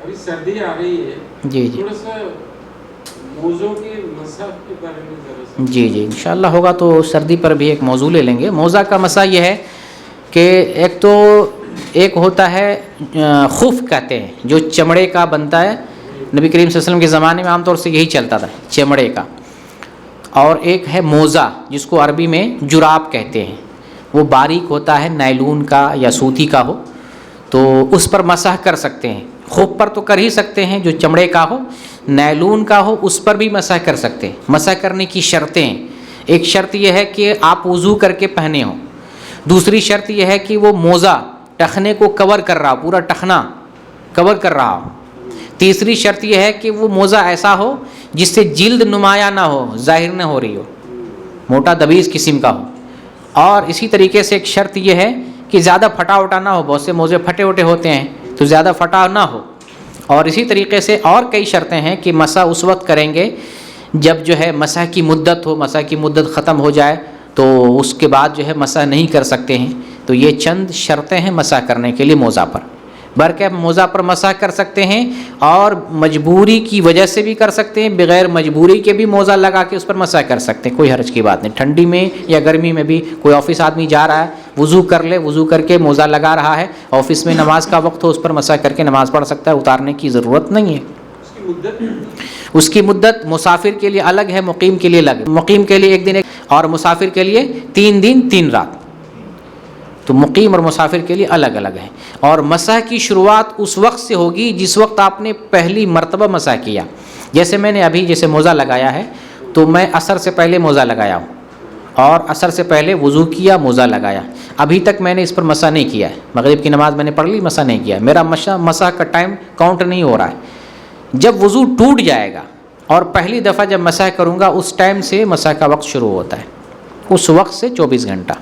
ابھی سردی آ رہی ہے، جی جی تھوڑا سا موزوں کے مسح کے بارے میں ذرا سا. جی جی انشاءاللہ ہوگا تو سردی پر بھی ایک موضوع لے لیں گے. موزہ کا مسئلہ یہ ہے کہ ایک ہوتا ہے خف کہتے ہیں جو چمڑے کا بنتا ہے. نبی کریم صلی اللہ علیہ وسلم کے زمانے میں عام طور سے یہی چلتا تھا چمڑے کا. اور ایک ہے موزہ جس کو عربی میں جراب کہتے ہیں. وہ باریک ہوتا ہے، نائلون کا یا سوتی کا ہو تو اس پر مسح کر سکتے ہیں. خف پر تو کر ہی سکتے ہیں جو چمڑے کا ہو، نائلون کا ہو اس پر بھی مسح کر سکتے ہیں. مسح کرنے کی شرطیں، ایک شرط یہ ہے کہ آپ وضو کر کے پہنے ہوں. دوسری شرط یہ ہے کہ وہ موزہ ٹخنے کو کور کر رہا ہو، پورا ٹخنا کور کر رہا ہو. تیسری شرط یہ ہے کہ وہ موزہ ایسا ہو جس سے جلد نمایاں نہ ہو، ظاہر نہ ہو رہی ہو، موٹا دبیز قسم کا ہو. اور اسی طریقے سے ایک شرط یہ ہے کہ زیادہ پھٹا وٹا نہ ہو. بہت سے موزے پھٹے وٹے ہوتے ہیں تو زیادہ پھٹا نہ ہو. اور اسی طریقے سے اور کئی شرطیں ہیں کہ مسح اس وقت کریں گے جب جو ہے مسح کی مدت ہو. مسح کی مدت ختم ہو جائے تو اس کے بعد جو ہے مسح نہیں کر سکتے ہیں. تو یہ چند شرطیں ہیں مسح کرنے کے لیے موزہ پر. بلکہ موزہ پر مسح کر سکتے ہیں اور مجبوری کی وجہ سے بھی کر سکتے ہیں، بغیر مجبوری کے بھی موزہ لگا کے اس پر مسح کر سکتے ہیں. کوئی حرج کی بات نہیں. ٹھنڈی میں یا گرمی میں بھی کوئی آفس آدمی جا رہا ہے، وضو کر لے، وضو کر کے موزہ لگا رہا ہے، آفس میں نماز کا وقت ہو اس پر مسح کر کے نماز پڑھ سکتا ہے، اتارنے کی ضرورت نہیں ہے. اس کی مدت مسافر کے لیے الگ ہے، مقیم کے لیے الگ. مقیم کے لیے 1 دن اور مسافر کے لیے 3 دن 3 رات. تو مقیم اور مسافر کے لیے الگ الگ ہے. اور مسح کی شروعات اس وقت سے ہوگی جس وقت آپ نے پہلی مرتبہ مسح کیا. جیسے میں نے ابھی جیسے موزہ لگایا ہے تو میں عصر سے پہلے موزہ لگایا ہوں اور عصر سے پہلے وضو کیا، موزہ لگایا. ابھی تک میں نے اس پر مسح نہیں کیا ہے. مغرب کی نماز میں نے پڑھ لی، مسح نہیں کیا. میرا مسح کا ٹائم کاؤنٹ نہیں ہو رہا ہے. جب وضو ٹوٹ جائے گا اور پہلی دفعہ جب مسح کروں گا اس ٹائم سے مسح کا وقت شروع ہوتا ہے، اس وقت سے 24 گھنٹہ.